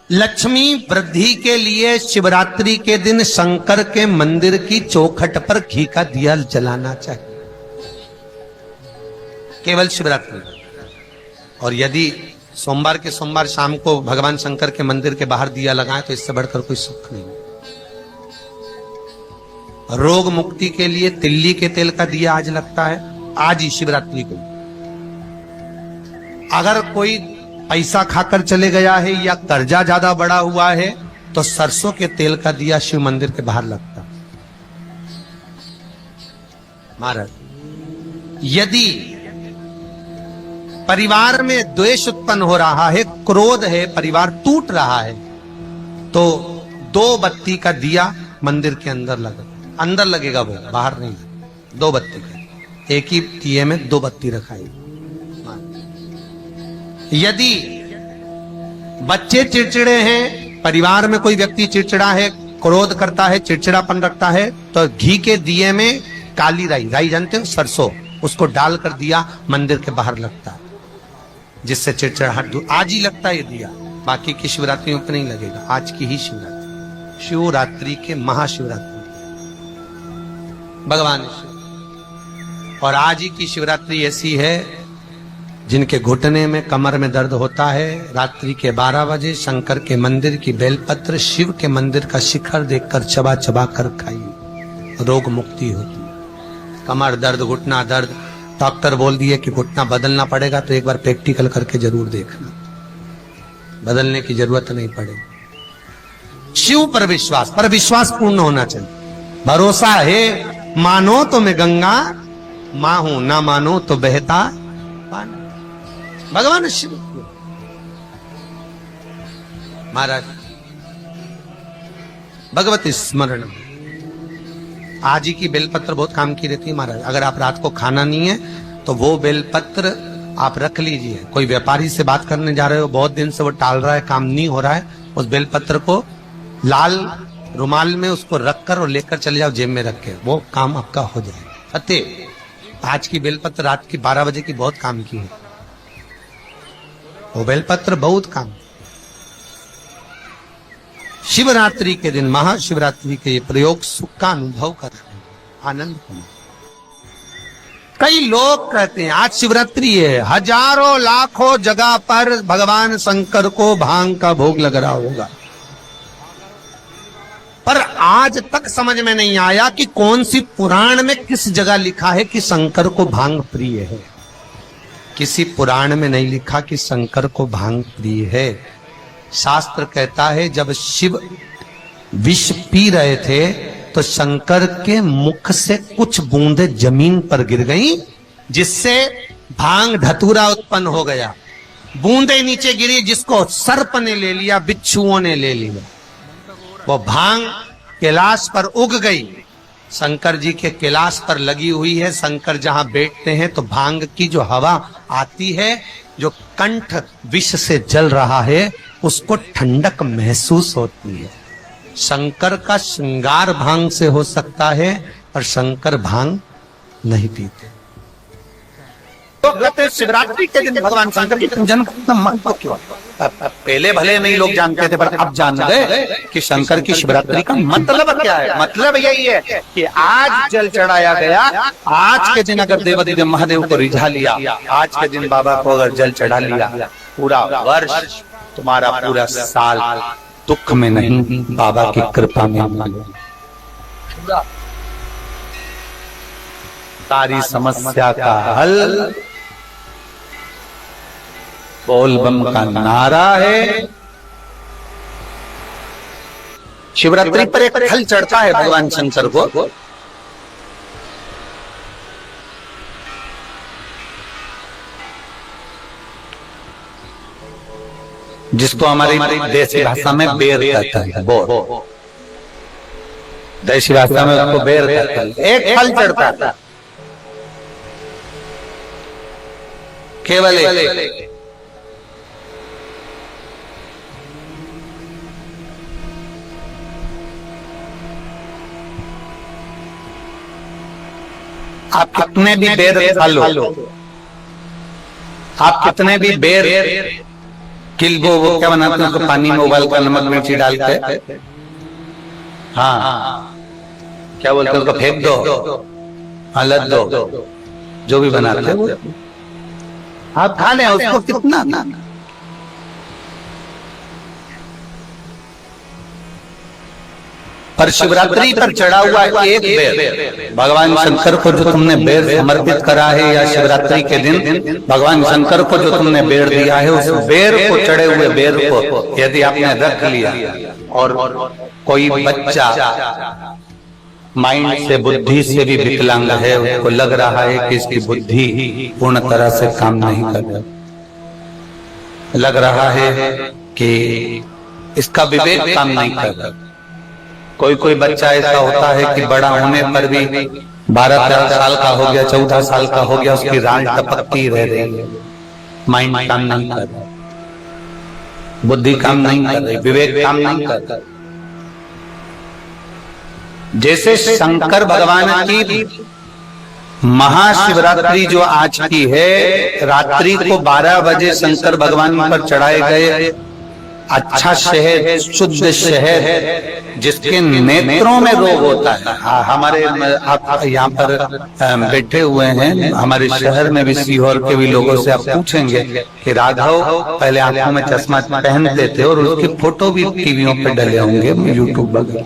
लक्ष्मी वृद्धि के लिए शिवरात्रि के दिन शंकर के मंदिर की चौखट पर घी का दिया जलाना चाहिए, केवल शिवरात्रि। और यदि सोमवार के सोमवार शाम को भगवान शंकर के मंदिर के बाहर दिया लगाए तो इससे बढ़कर कोई सुख नहीं। रोग मुक्ति के लिए तिल्ली के तेल का दिया आज लगता है, आज ही शिवरात्रि को। अगर कोई पैसा खाकर चले गया है या कर्जा ज्यादा बड़ा हुआ है तो सरसों के तेल का दिया शिव मंदिर के बाहर लगता। महाराज, यदि परिवार में द्वेष उत्पन्न हो रहा है, क्रोध है, परिवार टूट रहा है, तो 2 बत्ती का दिया मंदिर के अंदर लगेगा, वो बाहर नहीं। 2 बत्ती का, एक ही दिए में 2 बत्ती रखाई। यदि बच्चे चिड़चिड़े हैं, परिवार में कोई व्यक्ति चिड़चिड़ा है, क्रोध करता है, चिड़चिड़ापन रखता है, तो घी के दिए में काली राई जानते हो, सरसों, उसको डालकर दिया मंदिर के बाहर लगता है, जिससे चिड़चिड़ाहट दूर। आज ही लगता है ये दिया, बाकी की शिवरात्रियों पर नहीं लगेगा। आज की ही शिवरात्रि, शिवरात्रि के महाशिवरात्रि भगवान शिव। और आज ही की शिवरात्रि ऐसी है जिनके घुटने में, कमर में दर्द होता है, रात्रि के 12 बजे शंकर के मंदिर की बेलपत्र शिव के मंदिर का शिखर देखकर चबा चबा कर खाइए, रोग मुक्ति होती है। कमर दर्द, घुटना दर्द, डॉक्टर बोल दिए कि घुटना बदलना पड़ेगा तो एक बार प्रैक्टिकल करके जरूर देखना, बदलने की जरूरत नहीं पड़ेगी। शिव पर विश्वास पूर्ण होना चाहिए। भरोसा है, मानो तो मैं गंगा मां हूं, ना मानो तो बहता पानी। भगवान शिव महाराज, भगवती स्मरण। आज ही की बेलपत्र बहुत काम की रहती है महाराज। अगर आप रात को खाना नहीं है तो वो बेलपत्र आप रख लीजिए। कोई व्यापारी से बात करने जा रहे हो, बहुत दिन से वो टाल रहा है, काम नहीं हो रहा है, उस बेलपत्र को लाल रुमाल में उसको रखकर और लेकर चले जाओ, जेब में रख के, वो काम आपका हो जाए। फतेह। आज की बेलपत्र रात की 12 बजे की बहुत काम की है, वो बेलपत्र बहुत काम। शिवरात्रि के दिन, महाशिवरात्रि के प्रयोग सुख का अनुभव कर रहे हैं, आनंद करना। कई लोग कहते हैं आज शिवरात्रि है, हजारों लाखों जगह पर भगवान शंकर को भांग का भोग लग रहा होगा, पर आज तक समझ में नहीं आया कि कौन सी पुराण में किस जगह लिखा है कि शंकर को भांग प्रिय है। किसी पुराण में नहीं लिखा कि शंकर को भांग प्रिय है। शास्त्र कहता है जब शिव विष पी रहे थे तो शंकर के मुख से कुछ बूंदे जमीन पर गिर गईं, जिससे भांग धतूरा उत्पन्न हो गया। बूंदे नीचे गिरी, जिसको सर्प ने ले लिया, बिच्छुओं ने ले लिया, वो भांग कैलाश पर उग गई। शंकर जी के कैलाश पर लगी हुई है। शंकर जहां बैठते हैं तो भांग की जो हवा आती है, जो कंठ विष से जल रहा है, उसको ठंडक महसूस होती है। शंकर का श्रृंगार भांग से हो सकता है, पर शंकर भांग नहीं पीते। तो कहते शिवरात्रि के दिन भगवान शंकर की पूजन का महत्व क्यों? पहले भले नहीं लोग जानते थे, पर अब जान गए कि शंकर की शिवरात्रि का मतलब क्या है। मतलब यही है कि आज जल चढ़ाया गया, आज के दिन अगर देवादिदेव महादेव को रिझा लिया, आज के दिन बाबा को अगर जल चढ़ा लिया, पूरा वर्ष तुम्हारा पूरा साल दुख में नहीं, बाबा की कृपा में सारी समस्या का हल बोल बम का नारा है। शिवरात्रि पर एक फल चढ़ता है भगवान शंकर को, जिसको हमारी देसी भाषा में बेर कहता है। बोर, देसी भाषा में उसको बेर कहता है। एक फल चढ़ता है, केवल एक। आप कितने भी बेर खा लो, आप कितने भी बेर वो क्या बनाते हैं उसको पानी में उबाल कर नमक मिर्ची डाल के, हाँ क्या बोलते हैं उसको, फेंक दो, हलद दो, जो भी बनाते हैं वो आप खा लें उसको, कितना ना। पर शिवरात्रि पर चढ़ा हुआ एक बेर भगवान शंकर को जो तुमने बेर समर्पित करा है, या शिवरात्रि के दिन भगवान शंकर को जो तुमने बेर दिया है, उस बेर को, चढ़े हुए बेर को यदि आपने रख लिया और कोई बच्चा माइंड से, बुद्धि से भी विकलांग है, उसको लग रहा है कि इसकी बुद्धि पूर्ण तरह से काम नहीं कर रहा, लग रहा है कि इसका विवेक काम नहीं कर रहा, कोई बच्चा ऐसा होता है कि बड़ा होने पर भी 12-13 साल का हो गया, 14 साल का हो गया, उसकी रांड टपकती रह रही है, माइंड काम नहीं कर रहा, बुद्धि काम नहीं कर रही, विवेक काम नहीं कर रहा। जैसे शंकर भगवान की महाशिवरात्रि जो आज की है, रात्रि को 12 बजे शंकर भगवान पर चढ़ाए गए अच्छा शहद, शुद्ध शहद, जिसके नेत्रों में रोग होता है। हमारे आप यहाँ पर बैठे हुए हैं, हमारे शहर में भी, सीहोर के भी लोगों से आप पूछेंगे कि राघव पहले आंखों में चश्मा पहनते थे और उसकी फोटो भी टीवियों पे डले होंगे, यूट्यूब वगैरह।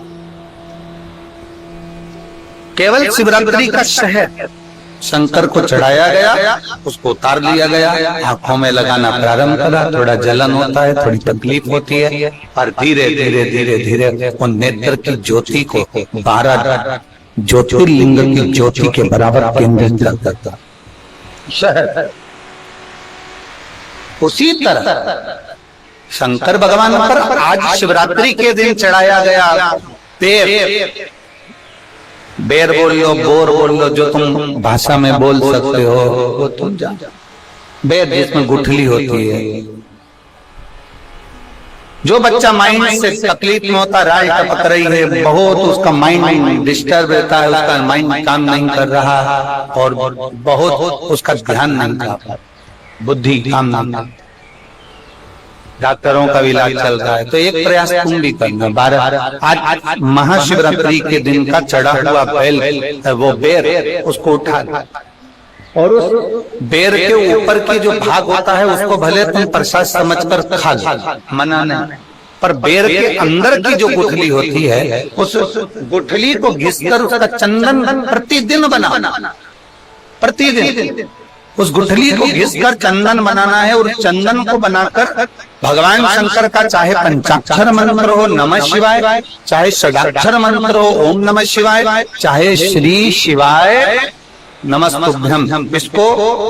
केवल शिवरात्रि का शहद शंकर को चढ़ाया गया, उसको उतार लिया गया, आंखों में लगाना प्रारंभ करा, थोड़ा जलन होता है, थोड़ी तकलीफ होती है, और धीरे धीरे धीरे धीरे वो नेत्र की ज्योति को 12 ज्योतिर्लिंग की ज्योति के बराबर केंद्रित कर देता। उसी तरह शंकर भगवान पर आज शिवरात्रि के दिन चढ़ाया गया बेर बोल लो, बोर बोल लो, जो तुम भाषा में बोल सकते हो वो तुम जान। बेर जिसमें गुठली होती है, जो बच्चा माइंड से तकलीफ में होता, राय टपक रही है बहुत, उसका माइंड डिस्टर्ब रहता है, उसका माइंड काम नहीं कर रहा और बहुत उसका ध्यान नहीं कर रहा, बुद्धि काम नहीं, डॉक्टरों का भी इलाज चल रहा है, तो एक प्रयास तुम भी करना। 12 आज महाशिवरात्रि के दिन का चढ़ा हुआ बेल, वो बेर, उसको उठा और उस बेर के ऊपर की जो भाग होता है उसको भले तुम प्रसाद समझकर खा लो, मना नहीं, पर बेर के अंदर की जो गुठली होती है, उस गुठली को घिसकर उसका चंदन प्रतिदिन बनाना, प्रतिदिन उस गुठली को घिसकर चंदन बनाना है, और चंदन को बनाकर भगवान शंकर का चाहे पंचाक्षर मंत्र हो नमः शिवाय, चाहे षडाक्षर मंत्र हो ओम नमः शिवाय, चाहे श्री शिवाय नमस्तुभ्यम, इसको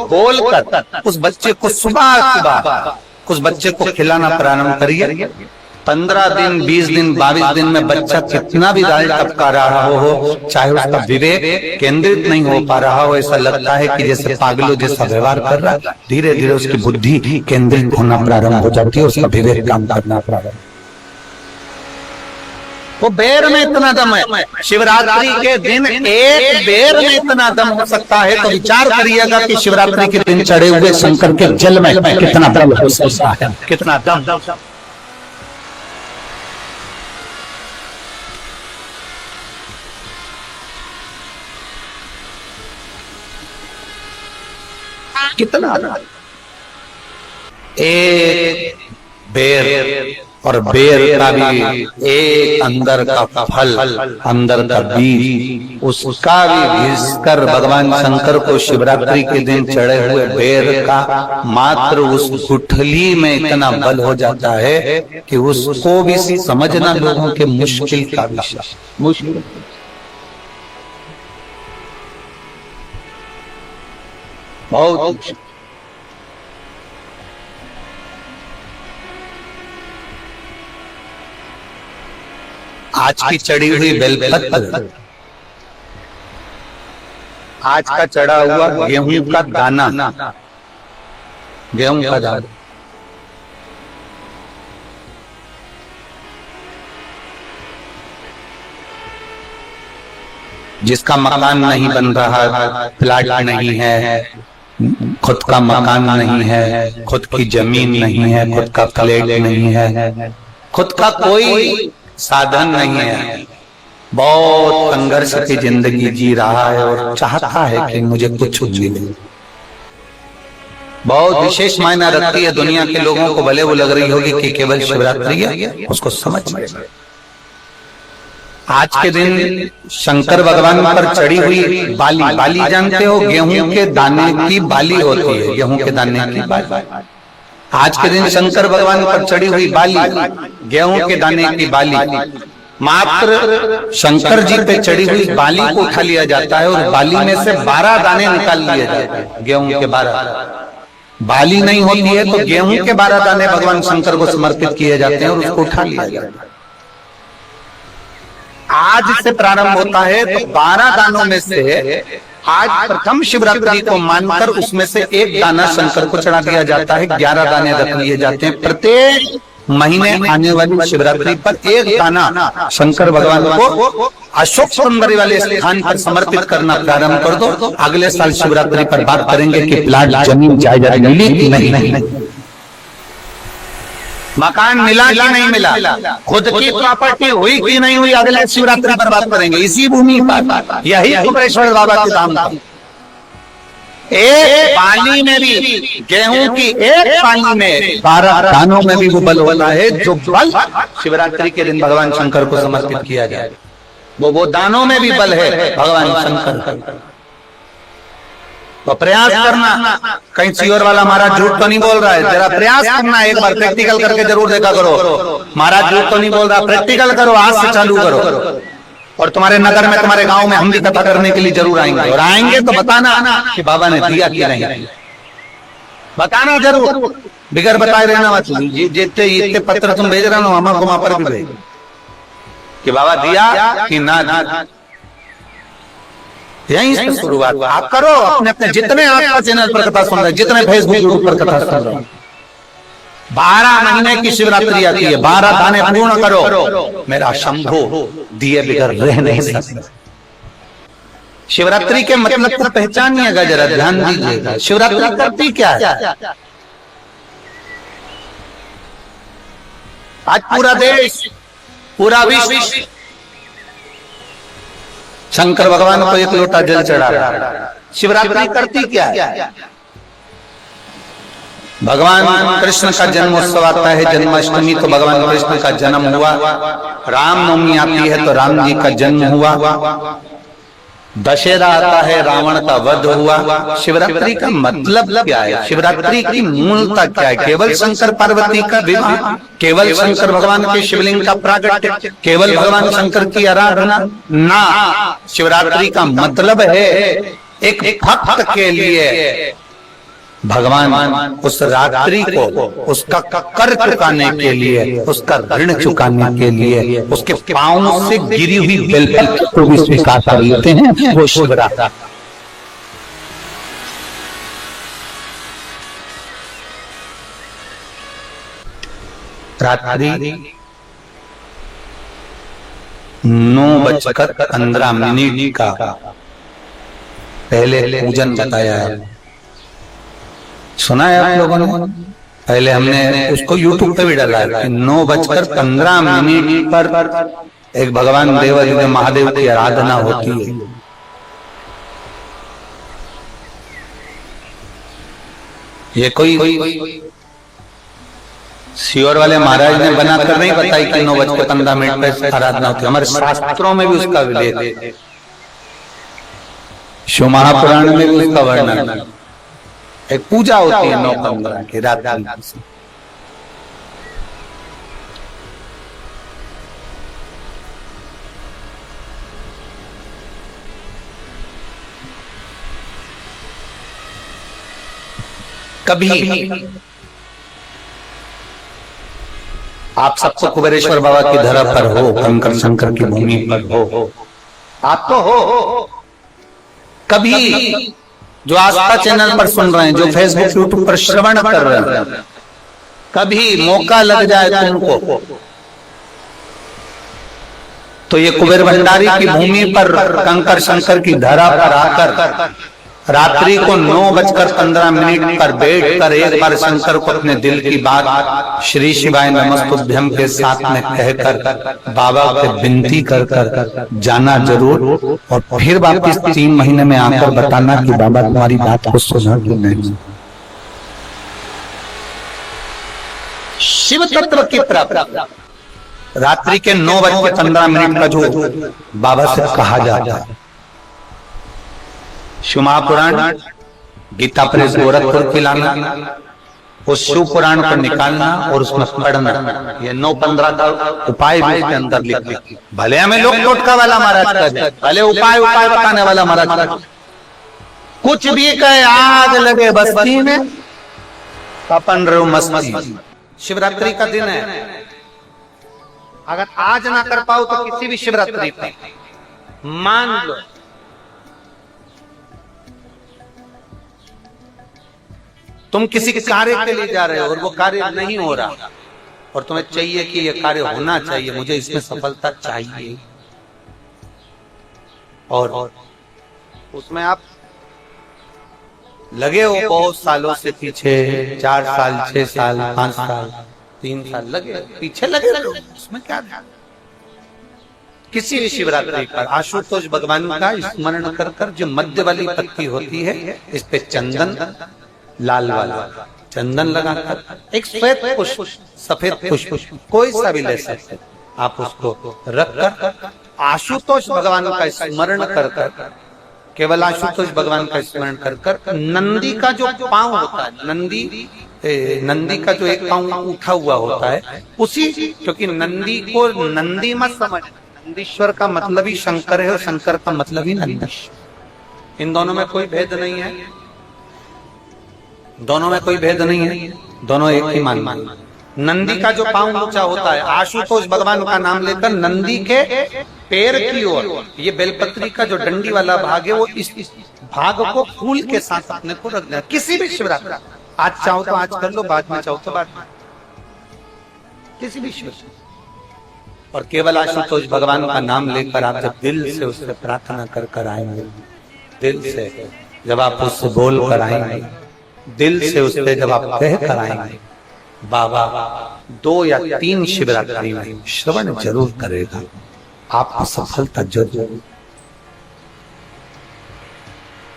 बोलकर उस बच्चे को सुबह उस बच्चे को खिलाना प्रारंभ करिए। 15 दिन, 20 दिन, 22 दिन में बच्चा कितना भी राय टपका रहा हो, चाहे उसका विवेक केंद्रित नहीं हो पा रहा हो, ऐसा लगता है कि जैसे पागलों जैसा व्यवहार कर रहा है, धीरे धीरे उसकी बुद्धि केंद्रित होना प्रारंभ हो जाती है, उसका विवेक काम करना प्रारंभ। वो बेर में इतना दम है, शिवरात्रि के दिन एक बेर में इतना दम हो सकता है, तो विचार करिएगा कि शिवरात्रि के दिन चढ़े हुए शंकर के जल में कितना दम हो सकता है, कितना दम। कितना एक बेर, और बेर का भी एक अंदर का फल, अंदर का बीज, उसका भी घिसकर भगवान शंकर को शिवरात्रि के दिन चढ़े हुए बेर का मात्र उस गुठली में इतना बल हो जाता है कि उसको भी समझना लोगों के मुश्किल का विषय, मुश्किल। बहुत आज की चढ़ी हुई बेलपत्र, आज का चढ़ा हुआ गेहूं का दाना, गेहूं का दाना, जिसका मकान नहीं बन रहा, फ्लैट नहीं है, खुद का मकान नहीं है, खुद की जमीन नहीं है, खुद का फ्लैट नहीं है, खुद का कोई साधन नहीं है, बहुत संघर्ष की जिंदगी जी रहा है और चाहता है कि मुझे कुछ मिले। बहुत विशेष मायना रखती है दुनिया के लोगों को, भले वो लग रही होगी कि केवल शिवरात्रि है, उसको समझ में। आज के दिन शंकर भगवान पर चढ़ी हुई बाली, बाली जानते हो, गेहूं के दाने की बाली होती है, गेहूं के दाने की बाली। आज के दिन शंकर भगवान पर चढ़ी हुई बाली, गेहूं के दाने की बाली, मात्र शंकर जी पे चढ़ी हुई बाली को उठा लिया जाता है और बाली में से 12 दाने निकाल लिए जाते हैं। गेहूं के 12 बाली नहीं होती है तो गेहूं के 12 दाने भगवान शंकर को समर्पित किए जाते हैं और उसको उठा लिया जाता है। आज से प्रारंभ होता है तो 12 दानों में से आज प्रथम शिवरात्रि को मानकर उसमें से एक दाना शंकर को चढ़ा दिया जाता है, 11 दाने रख लिए जाते हैं। प्रत्येक महीने आने वाली शिवरात्रि पर एक दाना शंकर भगवान को अशोक सुंदरी वाले स्थान पर समर्पित करना प्रारंभ कर दो। अगले साल शिवरात्रि पर बात करेंगे कि प्लाट जमीन जायदाद मिली कि नहीं, मकान मिला कि नहीं मिला, खुद की प्रॉपर्टी हुई कि नहीं हुई, अगले शिवरात्रि पर बात करेंगे। इसी भूमि पर यही कुबेरेश्वर बाबा की धाम था। एक पानी में भी, गेहूं की एक पानी में 12 दानों में भी वो बल होता है जो बल शिवरात्रि के दिन भगवान शंकर को समर्पित किया जाए। वो दानों में भी बल है भगवान शंकर का। तो प्रयास करना, कहीं सीओर वाला महाराज झूठ तो नहीं बोल रहा है, जरा प्रयास करना, एक बार प्रैक्टिकल करके जरूर देखा करो। महाराज झूठ तो नहीं बोल रहा, प्रैक्टिकल करो, आज से चालू करो। और तुम्हारे नगर में, तुम्हारे गांव में हम भी कथा करने के लिए जरूर आएंगे, और आएंगे तो बताना कि बाबा ने दिया कि नहीं, बताना जरूर, बिगर बताए रहना मत। जितने इतने पत्र तुम भेज रहे हो हमारे को वहां पर भी भेज कि बाबा दिया कि ना। यहीं से शुरुआत आप करो। अपने अपने जितने आपका चैनल पर कथा सुन रहे, जितने फेसबुक यूट्यूब पर कथा सुन रहे, 12 महीने की शिवरात्रि आती है, 12 दाने पूर्ण करो। मेरा शंभो दिए बिगर रह नहीं सकता। शिवरात्रि के मतलब को पहचानिएगा, जरा ध्यान दीजिएगा। शिवरात्रि करती क्या है? आज पूरा देश, पूरा विश्व शंकर भगवान को एक लोटा जल चढ़ा रहा है। शिवरात्रि करती क्या है? भगवान कृष्ण का जन्मोत्सव आता है, जन्माष्टमी, तो भगवान कृष्ण का जन्म हुआ। रामनवमी आती है तो राम जी का जन्म हुआ। दशहरा आता है, रावण का वध हुआ। शिवरात्रि का मतलब क्या है? शिवरात्रि की मूलता क्या है? केवल शंकर पार्वती का विवाह, केवल शंकर भगवान के शिवलिंग का प्रागट्य, केवल भगवान शंकर की आराधना ना। शिवरात्रि का मतलब है एक भक्त के लिए भगवान उस रात्रि को उसका कर चुकाने के लिए, उसका ऋण चुकाने के लिए उसके पांवों से गिरी हुई बेलपत्र को भी स्वीकार कर लेते हैं। वो शिवरात्रि रात्रि 9:15 का पहले पूजन बताया है। सुना है आप लोगों ने? पहले हमने उसको YouTube पे भी डाला है। 9:15 पर एक भगवान देवादिदेव महादेव की आराधना होती है। ये कोई सीओर वाले महाराज ने बनाकर नहीं बताई कि 9:15 पे आराधना होती है। हमारे शास्त्रों में भी उसका उल्लेख है, शिव महापुराण में भी उसका वर्णन है। एक पूजा होती है 9:15 की रात में। कभी आप सबको कुबेरेश्वर बाबा की धरा पर हो, कंकर शंकर की भूमि पर हो, आप तो हो। कभी जो आस्था चैनल पर सुन रहे हैं, जो फेसबुक यूट्यूब पर श्रवण कर रहे हैं, कभी मौका लग जाए तुमको तो ये कुबेर भंडारी की भूमि पर कंकर शंकर की धरा पर आकर रात्रि को 9:15 पर बैठकर एक बार शंकर को अपने दिल की बात श्री शिवाय नमस्तुभ्यं के साथ में कहकर बाबा से विनती कर जाना जरूर, और फिर वापिस 3 महीने में आकर बताना कि बाबा तुम्हारी बात को सुना कि नहीं। शिव तत्व की प्राप्ति रात्रि के 9:15 का जो बाबा से कहा जाता है, शिव महापुराण, गीता प्रेस गोरखपुर की लाना, उस शिव पुराण को निकालना और उसमें पढ़ना, ये 9:15 का उपाय भी इसके अंदर लिख। भले हमें लोग टोटका वाला महाराज कर दे, भले उपाय बताने वाला महाराज कुछ भी कहे, आग लगे बस्ती में अपन रहो मस्ती। शिवरात्रि का दिन है, अगर आज ना कर पाओ तो किसी भी शिवरात्रि पे मान लो तुम किसी कार्य के लिए जा रहे हो और वो कार्य नहीं हो रहा, और तुम्हें चाहिए कि ये कार्य होना चाहिए, मुझे इसमें सफलता चाहिए, और उसमें आप लगे हो बहुत सालों से पीछे, 4 साल 6 साल 5 साल 3 साल लगे पीछे लगे रहो, उसमें क्या है? किसी भी शिवरात्रि पर आशुतोष भगवान का स्मरण कर कर जो मध्य वाली पत्ती होती है, इस पे चंदन, लाल वाला चंदन लगाकर एक श्वेत पुष्प, सफेद पुष्प, कोई सा भी ले सकते, आप उसको रख कर आशुतोष भगवान का स्मरण कर कर, केवल आशुतोष भगवान का स्मरण कर कर, नंदी का जो पांव होता है, नंदी का जो एक पांव उठा हुआ होता है, उसी, क्योंकि नंदी को नंदी मत समझ, नंदीश्वर का मतलब ही शंकर है और शंकर का मतलब ही नंदीश्वर। इन दोनों में कोई भेद नहीं है, दोनों में कोई भेद नहीं है, दोनों एक ही मान। नंदी का जो पांव ऊंचा होता है, आशुतोष भगवान का नाम लेकर नंदी के पैर की ओर, ये बेलपत्री का जो डंडी वाला भाग है, वो इस भाग को फूल के साथ अपने को रख देना। किसी भी शिवरात्रि, आज चाहो तो आज कर लो, बाद में चाहो तो बाद में, किसी भी शिवरात्रि, और केवल आशुतोष भगवान का नाम लेकर आप जब दिल से उससे प्रार्थना कर कर आएंगे, दिल से जब आप उससे बोल कर आएंगे, दिल से उससे जब आप कह कर आएंगे, बाबा 2 या 3 शिवरात्रि में श्रवण जरूर करेगा, आपको सफलता जरूर।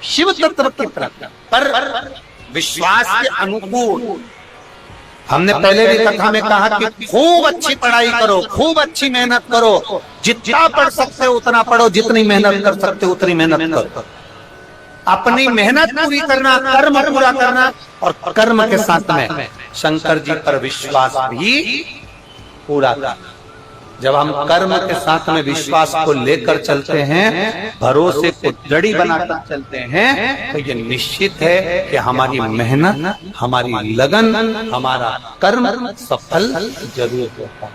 शिव तत्व की प्राप्ति पर विश्वास के अनुकूल, हमने पहले भी कथा में कहा कि खूब अच्छी पढ़ाई करो, खूब अच्छी मेहनत करो, जितना पढ़ सकते हो उतना पढ़ो, जितनी मेहनत कर सकते हो उतनी मेहनत करो, अपनी मेहनत पूरी करना, कर्म पूरा करना, और कर्म के साथ में शंकर जी पर विश्वास भी पूरा करना। जब हम कर्म के साथ में विश्वास को लेकर चलते हैं, भरोसे को जड़ी बनाकर चलते हैं, तो ये निश्चित है कि हमारी मेहनत, हमारी लगन, हमारा कर्म सफल जरूर होता है।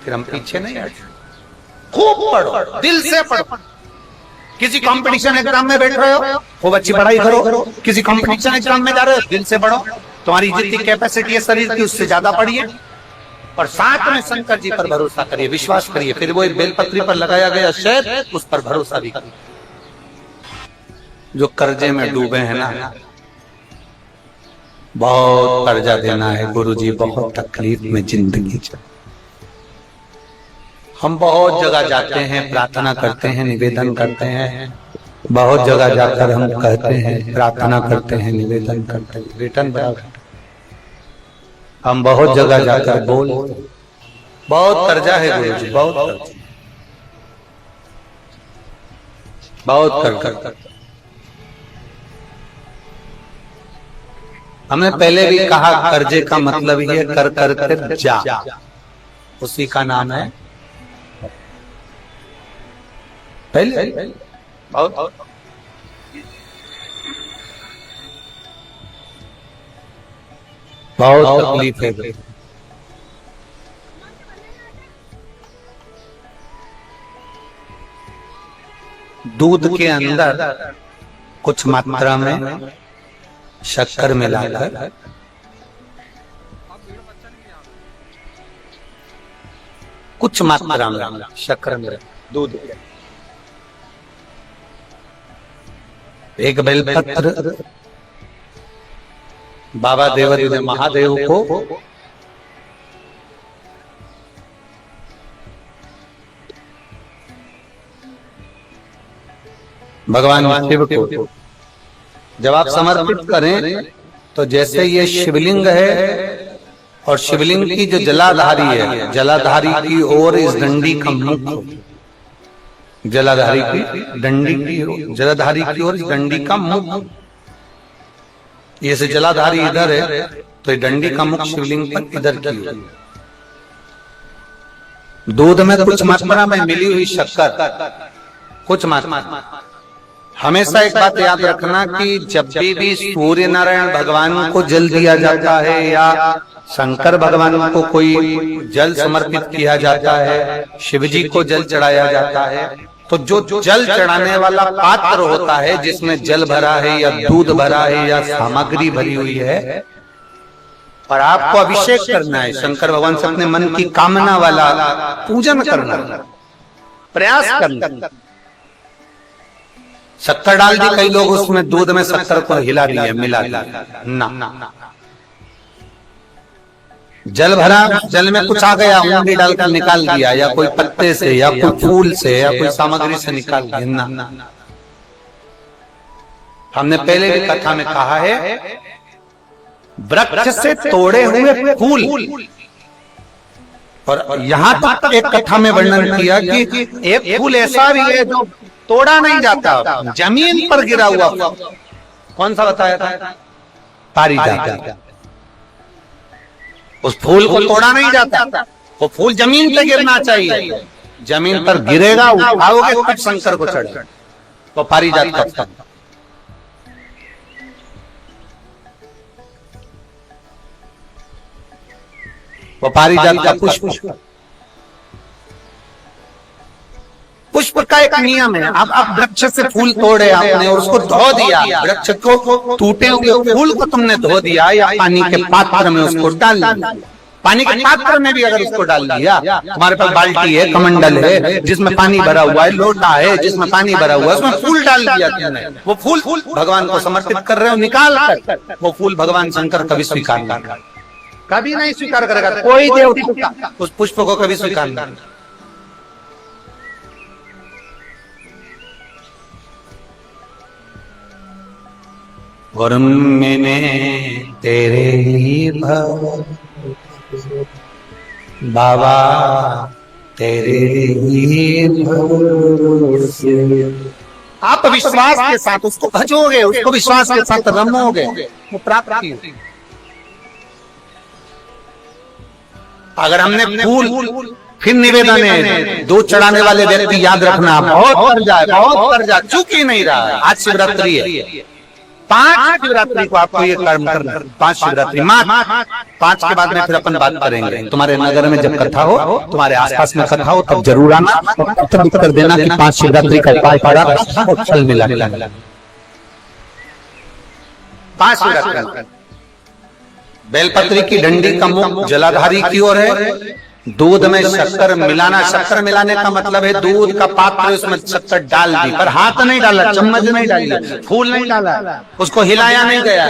फिर हम पीछे नहीं हटते, खूब पढ़ो, दिल से पढ़ो। किसी कंपटीशन एग्जाम में बैठ रहे हो, खूब अच्छी पढ़ाई करो, किसी कंपटीशन एग्जाम में जा रहे हो, दिल से पढ़ो, तुम्हारी जितनी कैपेसिटी है शरीर की उससे ज्यादा पढ़िए, और साथ में शंकर जी पर भरोसा करिए, विश्वास करिए। फिर वो एक बेलपत्री पर लगाया गया शहद, उस पर भरोसा भी करिए। जो कर्जे में डूबे हैं ना, बहुत कर्जा देना है गुरुजी, बहुत तकलीफ में जिंदगी चल, हम बहुत जगह जाते हैं, प्रार्थना करते हैं, निवेदन करते हैं, बहुत जगह जाकर हम कहते हैं, प्रार्थना करते हैं, निवेदन करते हैं, रिटर्न बराबर हम बहुत जगह जाकर बोल, बहुत कर्जा है गुरुजी, बहुत कर्जा, बहुत कर्जा। हमने पहले भी कहा कर्जे का मतलब ही है कर कर जा, उसी का नाम है पहले बहुत तकलीफ है। दूध के अंदर कुछ मात्रा में शक्कर मिलाकर कुछ मात्रा में शक्कर मिला दूध, एक बेलपत्र बाबा देवरी ने महादेव को भगवान शिव को जब आप समर्पित करें तो जैसे ये शिवलिंग है और शिवलिंग की जो जलाधारी है, जलाधारी की ओर इस डंडी का मुख, जलाधारी की डंडी की, जलाधारी की ओर इस डंडी का मुख, ये से जलाधारी इधर है तो ये डंडी का मुख शिवलिंग पर इधर की ओर। दूध में कुछ मात्रा में मिली हुई शक्कर, कुछ मात्रा। हमेशा एक बात याद रखना कि जब भी सूर्य नारायण भगवान को जल दिया जाता है या शंकर भगवान को कोई जल समर्पित किया जाता है, शिव जी को जल चढ़ाया जाता है, तो जो जल चढ़ाने वाला पात्र होता है जिसमें जल भरा है या दूध भरा है या सामग्री भरी हुई है, और आपको अभिषेक करना है शंकर भगवान से, अपने मन की कामना वाला पूजन करना, प्रयास करना। शक्कर डाल दी, कई लोग उसमें दूध में शक्कर को हिला दिए, मिला दिया ना। जल भरा, जल में कुछ आ गया, उंगली डालकर निकाल दिया, या कोई पत्ते से या कोई फूल से या कोई सामग्री से निकाल दिया ना। हमने पहले भी कथा में कहा है, वृक्ष से तोड़े हुए फूल, और यहां तक एक कथा में वर्णन किया कि एक फूल ऐसा भी है जो तोड़ा नहीं जाता, जमीन पर गिरा हुआ। कौन सा बताया था? पारिजात। उस फूल को तोड़ा नहीं जाता, वो फूल जमीन पे गिरना चाहिए, जमीन पर गिरेगा, उठाओगे तब शंकर को चढ़ेगा। वो पारिजात का फल, वो पारिजात का पुष्प, पुष्प का एक नियम है। अब वृक्ष से फूल तोड़े आपने और उसको धो दिया, वृक्ष को, टूटे हुए फूल को तुमने धो दिया या पानी के पात्र में उसको डाल दिया, पानी के पात्र में भी अगर उसको डाल दिया, तुम्हारे पास बाल्टी है, कमंडल है जिसमें पानी भरा हुआ है, लोटा है जिसमें पानी भरा हुआ है, उसमें फूल डाल दिया तुमने, वो फूल भगवान को समर्पित कर रहे हो, निकाल कर वो फूल भगवान शंकर कभी स्वीकार नहीं करेगा, कभी नहीं स्वीकार करेगा, कोई देवता उस पुष्प को कभी स्वीकार नहीं करेगा। और मैंने तेरे ही भव बाबा तेरे ही भरोसे, आप विश्वास के साथ उसको भजोगे, उसको विश्वास के साथ रमोगे, वो प्राप्त होगी। अगर हमने फूल, फिर निवेदन है, दूध चढ़ाने वाले व्यक्ति याद रखना बहुत कर जाए, चूक ही नहीं रहा। आज शिवरात्रि है, 5 शिवरात्रि को आपको ये कर्म करना है, 5 शिवरात्रि, 5 के बाद में फिर अपन बात करेंगे। तुम्हारे नगर में जब कथा हो, तुम्हारे आसपास में कथा हो, तब जरूर आना और तब कर देना कि 5 शिवरात्रि का उपाय पड़ा और फल मिला। 5 शिवरात्रि, बेलपत्री की डंडी का मुख जलाधारी की ओर है, दूध में शक्कर मिलाना, शक्कर मिलाने का मतलब है दूध का पात्र उसमें शक्कर डाल दी, पर हाथ नहीं डाला, चम्मच नहीं डाली, फूल नहीं डाला, उसको हिलाया नहीं गया।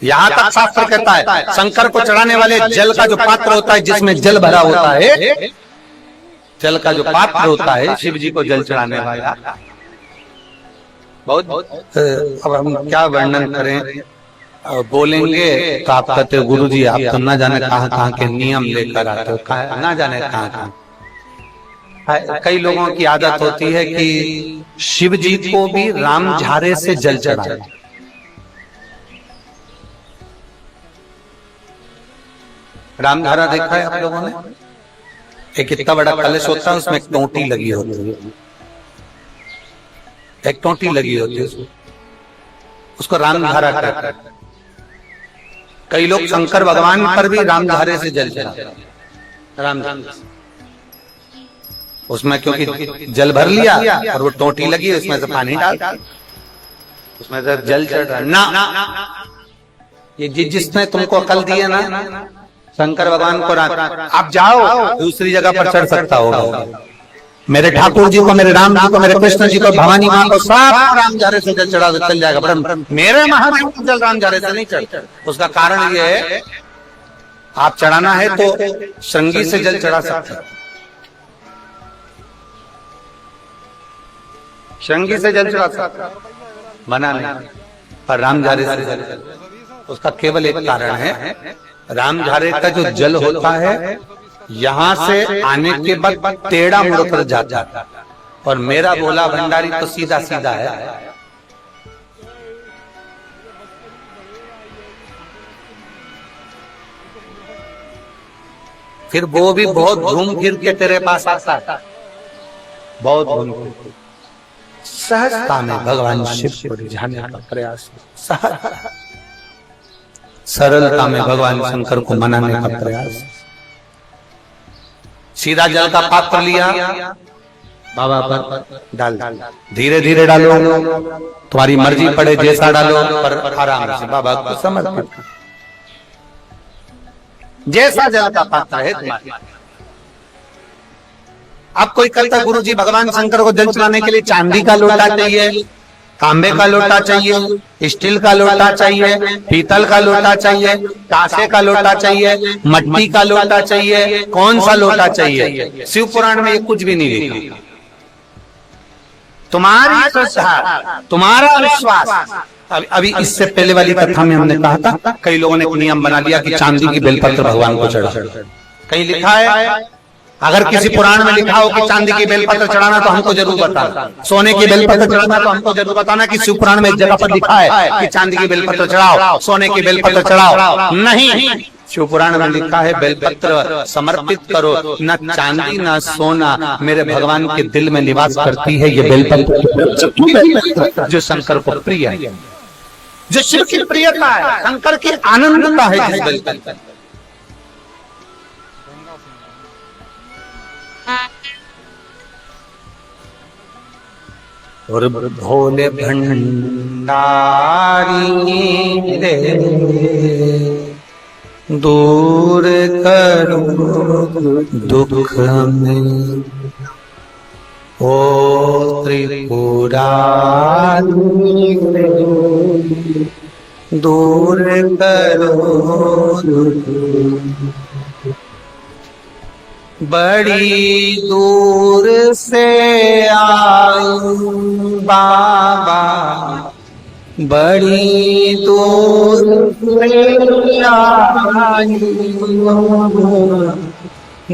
यहां तक शास्त्र कहता है शंकर को चढ़ाने वाले जल का जो पात्र होता है, जिसमें जल भरा होता है, जल का जो पात्र होता है, शिव जी को जल चढ़ाने वाला, बहुत अब हम क्या वर्णन करें, बोलेंगे तो आप कहते हो गुरु जी आप तो ना जाने कहाँ के नियम लेकर आते हो, ना जाने कहाँ। कई लोगों की आदत होती है कि शिव जी को भी राम झारे से जल चढ़ाए। राम झारा देखा है आप लोगों ने? एक इतना बड़ा कलश होता है, उसमें एक टोंटी लगी होती है, एक टोंटी लगी होती है, उसको रामधारा कहते हैं। कई लोग शंकर भगवान पर भी रामधारे से जल चढ़ाते हैं, रामधारा उसमें, क्योंकि जल भर लिया और वो टोंटी लगी, उसमें से पानी डाल, उसमें से जल चढ़ रहा ना। ये जिसने तुमको अकल दी है ना, शंकर भगवान को आप जाओ दूसरी जगह पर चढ़ सकता होगा, मेरे ठाकुर जी को, मेरे राम जी को, मेरे कृष्ण जी को, भवानी माँ को, सब राम झारे से जल चढ़ा चल जाएगा, पर मेरे महादेव को जल राम झारे से नहीं चढ़। उसका कारण ये है, आप चढ़ाना है तो श्रृंगी से जल चढ़ा सकते हैं, श्रृंगी से जल चढ़ा सकते हैं, मना नहीं, पर राम झारे से जल। उसका केवल एक कारण है, राम झारे का जो जल होता है यहां से आने के बाद टेढ़ा मुड़कर जाता है, और मेरा भोला भंडारी तो सीधा सीधा है। फिर वो भी बहुत घूम फिर के तेरे पास आता है, बहुत घूम फिर, सहजता में भगवान शिव को रिझाने का प्रयास, सरलता में भगवान शंकर को मनाने का प्रयास। सीधा जल का पात्र लिया, बाबा पर डाल, धीरे धीरे डालो, तुम्हारी मर्जी पड़े जैसा डालो, पर आराम से बाबा को समर्पित, जैसा जल का पात्र है तुम्हारा। अब कोई कहता गुरुजी भगवान शंकर को जल चढ़ाने के लिए चांदी का लोटा चाहिए, तांबे का लोटा चाहिए, स्टील का लोटा चाहिए, पीतल का लोटा चाहिए, कांसे का लोटा चाहिए, मट्टी का लोटा चाहिए, कौन सा लोटा चाहिए? शिव पुराण में ये कुछ भी नहीं लिखा। तुम्हारी श्रद्धा, तुम्हारा विश्वास। अभी इससे पहले वाली कथा में हमने कहा था, कई लोगों ने नियम बना लिया कि चांदी की बेलपत्र भगवान को चढ़ा। कहीं लिखा है, अगर किसी पुराण में लिखा हो कि चांदी की बेलपत्र चढ़ाना तो हमको जरूर बताना, सोने की बेलपत्र चढ़ाना तो हमको जरूर बताना कि शिव पुराण में एक जगह पर लिखा है कि चांदी की बेलपत्र चढ़ाओ, सोने की बेलपत्र चढ़ाओ। नहीं, शिव पुराण में लिखा है बेलपत्र समर्पित करो, न चांदी न सोना, मेरे भगवान के दिल में निवास करती है ये बेलपत्र, जो शंकर को प्रिय है, जो शिव की प्रियता है, शंकर की आनंदता है जिस बेलपत्र। और भोले भंडारी रे दूर करो दुख में, ओ त्रिपुरारी रे दूर करो दुख। बड़ी दूर से आयू बाबा, बड़ी दूर से आयू,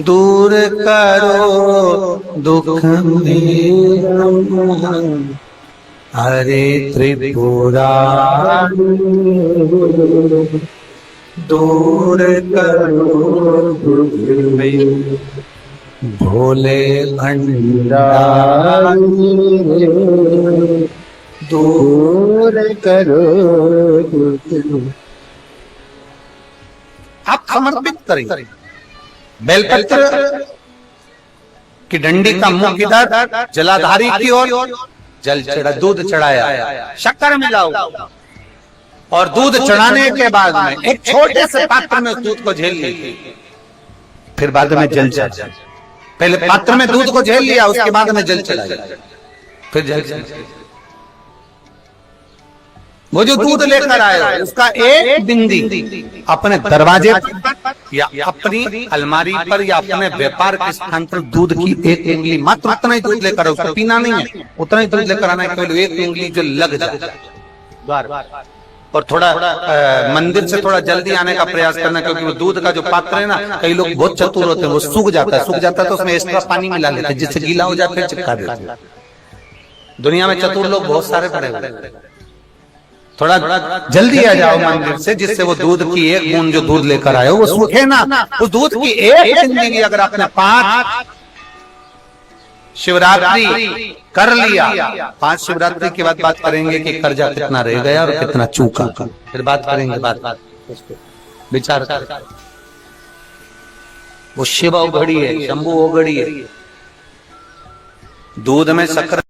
दूर करो दुख मेरा, हरे त्रिपुरारी दूर करो दुख, भोले भंडारी दूर करो दुख। आप समर्पित करें बेलपत्र की डंडी का मुख इधर, जलाधारी की ओर, जल चढ़ा, दूध चढ़ाया, शक्कर मिलाओ, और दूध चढ़ाने के बाद में एक छोटे से पात्र में दूध को झेल लीजिए, फिर बाद में जल चढ़ाया। पहले पात्र में दूध को झेल लिया, उसके बाद में जल चढ़ाया, फिर जल चढ़ाया। वो जो दूध लेकर आए उसका एक बिंदी अपने दरवाजे पर या अपनी अलमारी पर या अपने व्यापार के स्थान पर दूध की एक उंगली, मात्र उतना ही दूध लेकर, उसको पीना नहीं है, उतना ही दूध लेकर आना है, केवल एक उंगली जो लग जाए। और थोड़ा मंदिर से थोड़ा जल्दी आने का प्रयास करना, क्योंकि वो दूध का जो पात्र है ना, कई लोग बहुत चतुर होते हैं, वो सूख जाता है तो उसमें एक्स्ट्रा पानी मिला लेते हैं, जिससे गीला हो जाए फिर चिपका देते हैं। दुनिया में चतुर लोग बहुत सारे पड़े हुए हैं। थोड़ा जल्दी आ जाओ मंदिर से, जिससे वो दूध की एक बूंद जो दूध लेकर आए वो सूखे ना। उस दूध की एक जिंदगी अगर आपने 5 शिवरात्रि कर लिया, 5 शिवरात्रि के बाद बात करेंगे कि कर्जा कितना रह गया और कितना चूका, फिर बात करेंगे, बात विचार कर। वो शिव ओघड़ी है, शंभू ओघड़ी है, दूध में शक्कर